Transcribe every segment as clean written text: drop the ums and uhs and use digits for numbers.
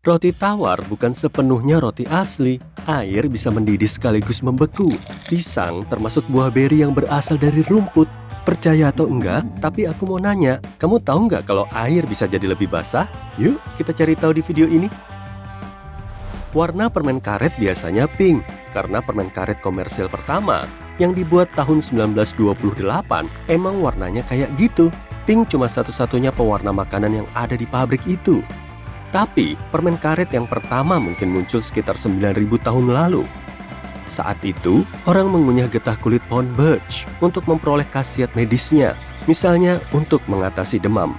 Roti tawar bukan sepenuhnya roti asli. Air bisa mendidih sekaligus membeku. Pisang termasuk buah beri yang berasal dari rumput. Percaya atau enggak, tapi aku mau nanya, kamu tahu nggak kalau air bisa jadi lebih basah? Yuk, kita cari tahu di video ini. Warna permen karet biasanya pink, karena permen karet komersil pertama yang dibuat tahun 1928 emang warnanya kayak gitu. Pink cuma satu-satunya pewarna makanan yang ada di pabrik itu. Tapi, permen karet yang pertama mungkin muncul sekitar 9.000 tahun lalu. Saat itu, orang mengunyah getah kulit pohon birch untuk memperoleh khasiat medisnya, misalnya untuk mengatasi demam.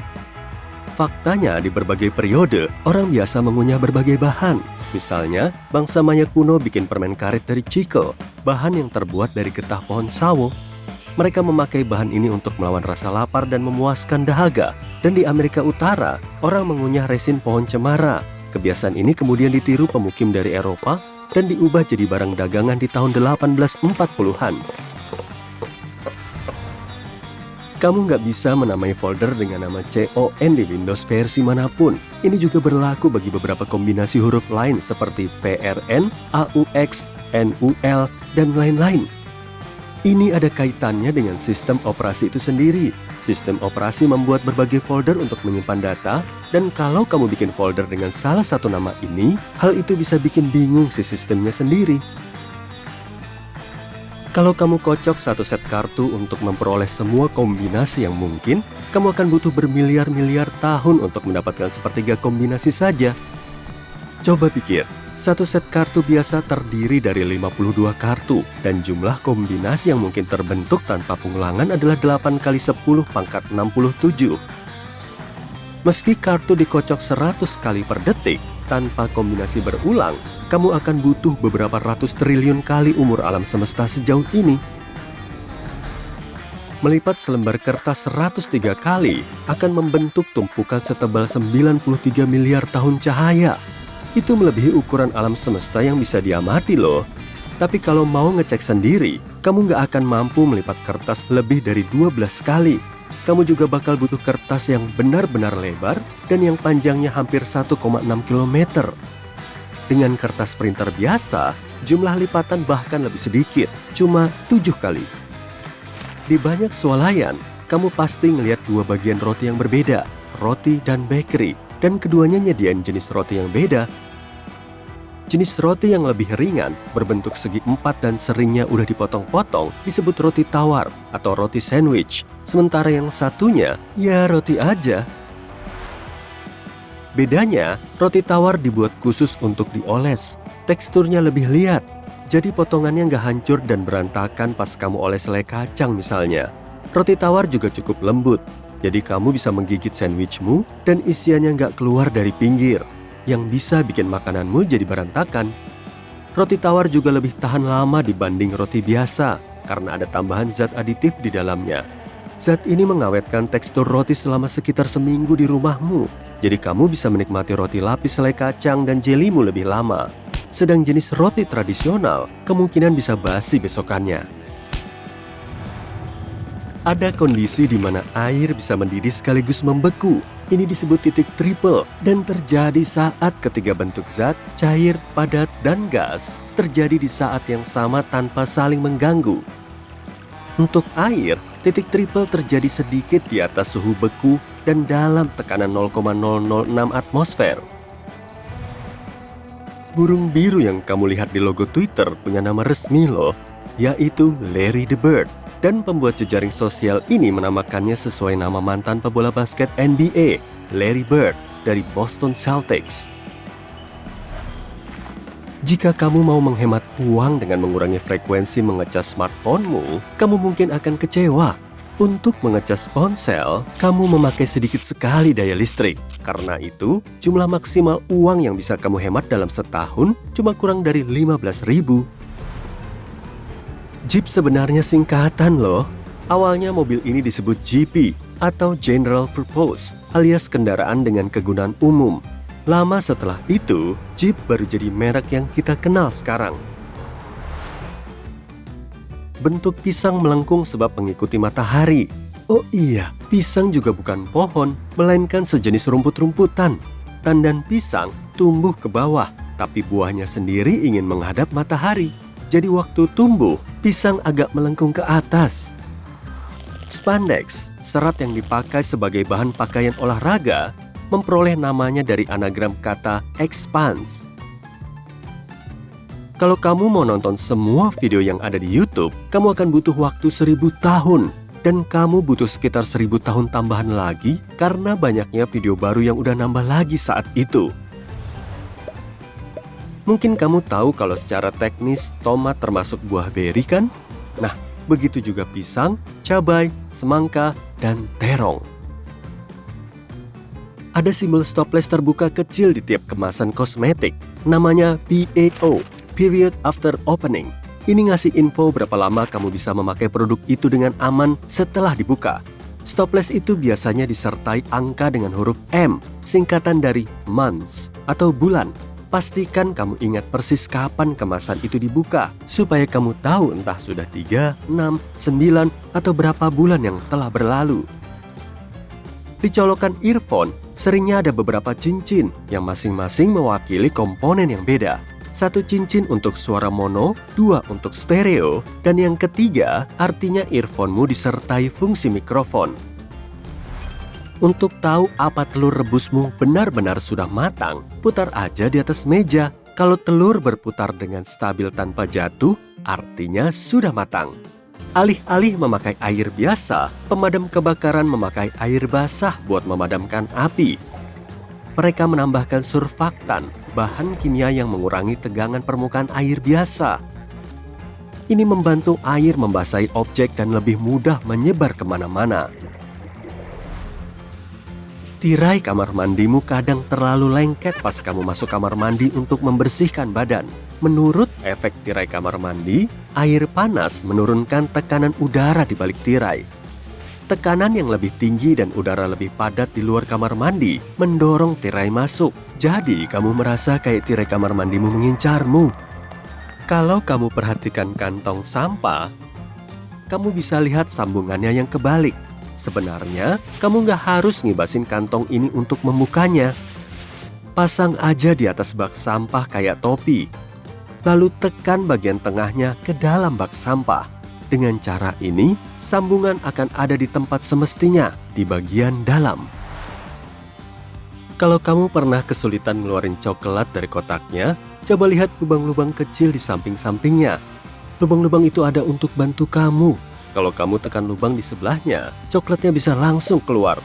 Faktanya, di berbagai periode, orang biasa mengunyah berbagai bahan. Misalnya, bangsa Maya kuno bikin permen karet dari chicle, bahan yang terbuat dari getah pohon sawo. Mereka memakai bahan ini untuk melawan rasa lapar dan memuaskan dahaga. Dan di Amerika Utara, orang mengunyah resin pohon cemara. Kebiasaan ini kemudian ditiru pemukim dari Eropa dan diubah jadi barang dagangan di tahun 1840-an. Kamu nggak bisa menamai folder dengan nama CON di Windows versi manapun. Ini juga berlaku bagi beberapa kombinasi huruf lain seperti PRN, AUX, NUL, dan lain-lain. Ini ada kaitannya dengan sistem operasi itu sendiri. Sistem operasi membuat berbagai folder untuk menyimpan data, dan kalau kamu bikin folder dengan salah satu nama ini, hal itu bisa bikin bingung si sistemnya sendiri. Kalau kamu kocok satu set kartu untuk memperoleh semua kombinasi yang mungkin, kamu akan butuh bermiliar-miliar tahun untuk mendapatkan sepertiga kombinasi saja. Coba pikir. Satu set kartu biasa terdiri dari 52 kartu, dan jumlah kombinasi yang mungkin terbentuk tanpa pengulangan adalah 8 kali 10 pangkat 67. Meski kartu dikocok 100 kali per detik, tanpa kombinasi berulang, kamu akan butuh beberapa ratus triliun kali umur alam semesta sejauh ini. Melipat selembar kertas 103 kali akan membentuk tumpukan setebal 93 miliar tahun cahaya. Itu melebihi ukuran alam semesta yang bisa diamati loh. Tapi kalau mau ngecek sendiri, kamu nggak akan mampu melipat kertas lebih dari 12 kali. Kamu juga bakal butuh kertas yang benar-benar lebar dan yang panjangnya hampir 1,6 km. Dengan kertas printer biasa, jumlah lipatan bahkan lebih sedikit, cuma 7 kali. Di banyak swalayan, kamu pasti ngelihat dua bagian roti yang berbeda, roti dan bakery. Dan keduanya nyediain jenis roti yang beda. Jenis roti yang lebih ringan, berbentuk segi empat dan seringnya udah dipotong-potong, disebut roti tawar atau roti sandwich. Sementara yang satunya, ya roti aja. Bedanya, roti tawar dibuat khusus untuk dioles. Teksturnya lebih liat, jadi potongannya nggak hancur dan berantakan pas kamu oles selai kacang misalnya. Roti tawar juga cukup lembut. Jadi kamu bisa menggigit sandwichmu dan isiannya nggak keluar dari pinggir, yang bisa bikin makananmu jadi berantakan. Roti tawar juga lebih tahan lama dibanding roti biasa, karena ada tambahan zat aditif di dalamnya. Zat ini mengawetkan tekstur roti selama sekitar seminggu di rumahmu, jadi kamu bisa menikmati roti lapis selai kacang dan jelimu lebih lama. Sedang jenis roti tradisional, kemungkinan bisa basi besokannya. Ada kondisi di mana air bisa mendidih sekaligus membeku. Ini disebut titik triple dan terjadi saat ketiga bentuk zat, cair, padat, dan gas terjadi di saat yang sama tanpa saling mengganggu. Untuk air, titik triple terjadi sedikit di atas suhu beku dan dalam tekanan 0,006 atmosfer. Burung biru yang kamu lihat di logo Twitter punya nama resmi loh, yaitu Larry the Bird. Dan pembuat jejaring sosial ini menamakannya sesuai nama mantan pebola basket NBA, Larry Bird, dari Boston Celtics. Jika kamu mau menghemat uang dengan mengurangi frekuensi mengecas smartphone-mu, kamu mungkin akan kecewa. Untuk mengecas ponsel, kamu memakai sedikit sekali daya listrik. Karena itu, jumlah maksimal uang yang bisa kamu hemat dalam setahun cuma kurang dari 15.000. Jeep sebenarnya singkatan loh. Awalnya mobil ini disebut GP atau General Purpose alias kendaraan dengan kegunaan umum. Lama setelah itu, Jeep baru jadi merek yang kita kenal sekarang. Bentuk pisang melengkung sebab mengikuti matahari. Oh iya, pisang juga bukan pohon, melainkan sejenis rumput-rumputan. Tandan pisang tumbuh ke bawah, tapi buahnya sendiri ingin menghadap matahari. Jadi waktu tumbuh, pisang agak melengkung ke atas. Spandex, serat yang dipakai sebagai bahan pakaian olahraga, memperoleh namanya dari anagram kata expanse. Kalau kamu mau nonton semua video yang ada di YouTube, kamu akan butuh waktu 1000 tahun. Dan kamu butuh sekitar 1000 tahun tambahan lagi karena banyaknya video baru yang udah nambah lagi saat itu. Mungkin kamu tahu kalau secara teknis tomat termasuk buah beri kan? Nah, begitu juga pisang, cabai, semangka, dan terong. Ada simbol stoples terbuka kecil di tiap kemasan kosmetik. Namanya PAO, Period After Opening. Ini ngasih info berapa lama kamu bisa memakai produk itu dengan aman setelah dibuka. Stoples itu biasanya disertai angka dengan huruf M, singkatan dari months atau bulan. Pastikan kamu ingat persis kapan kemasan itu dibuka, supaya kamu tahu entah sudah 3, 6, 9, atau berapa bulan yang telah berlalu. Di colokan earphone, seringnya ada beberapa cincin yang masing-masing mewakili komponen yang beda. 1 cincin untuk suara mono, 2 untuk stereo, dan yang ketiga artinya earphone-mu disertai fungsi mikrofon. Untuk tahu apa telur rebusmu benar-benar sudah matang, putar aja di atas meja. Kalau telur berputar dengan stabil tanpa jatuh, artinya sudah matang. Alih-alih memakai air biasa, pemadam kebakaran memakai air basah buat memadamkan api. Mereka menambahkan surfaktan, bahan kimia yang mengurangi tegangan permukaan air biasa. Ini membantu air membasahi objek dan lebih mudah menyebar kemana-mana. Tirai kamar mandimu kadang terlalu lengket pas kamu masuk kamar mandi untuk membersihkan badan. Menurut efek tirai kamar mandi, air panas menurunkan tekanan udara di balik tirai. Tekanan yang lebih tinggi dan udara lebih padat di luar kamar mandi mendorong tirai masuk. Jadi kamu merasa kayak tirai kamar mandimu mengincarmu. Kalau kamu perhatikan kantong sampah, kamu bisa lihat sambungannya yang kebalik. Sebenarnya, kamu nggak harus ngibasin kantong ini untuk membukanya. Pasang aja di atas bak sampah kayak topi. Lalu tekan bagian tengahnya ke dalam bak sampah. Dengan cara ini, sambungan akan ada di tempat semestinya, di bagian dalam. Kalau kamu pernah kesulitan ngeluarin coklat dari kotaknya, coba lihat lubang-lubang kecil di samping-sampingnya. Lubang-lubang itu ada untuk bantu kamu. Kalau kamu tekan lubang di sebelahnya, coklatnya bisa langsung keluar.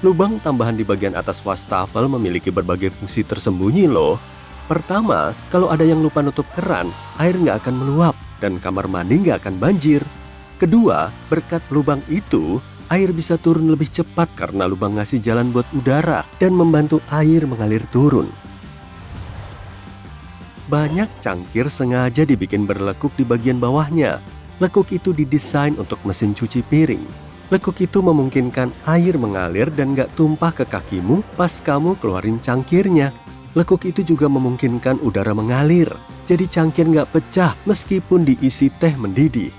Lubang tambahan di bagian atas wastafel memiliki berbagai fungsi tersembunyi loh. Pertama, kalau ada yang lupa nutup keran, air nggak akan meluap dan kamar mandi nggak akan banjir. Kedua, berkat lubang itu, air bisa turun lebih cepat karena lubang ngasih jalan buat udara dan membantu air mengalir turun. Banyak cangkir sengaja dibikin berlekuk di bagian bawahnya. Lekuk itu didesain untuk mesin cuci piring. Lekuk itu memungkinkan air mengalir dan gak tumpah ke kakimu pas kamu keluarin cangkirnya. Lekuk itu juga memungkinkan udara mengalir, jadi cangkir gak pecah meskipun diisi teh mendidih.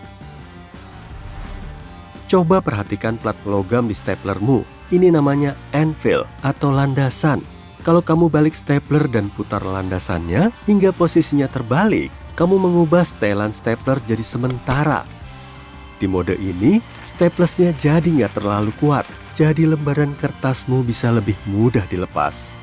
Coba perhatikan plat logam di staplermu. Ini namanya anvil atau landasan. Kalau kamu balik stapler dan putar landasannya hingga posisinya terbalik, kamu mengubah setelan stapler jadi sementara. Di mode ini, staplesnya jadi nggak terlalu kuat, jadi lembaran kertasmu bisa lebih mudah dilepas.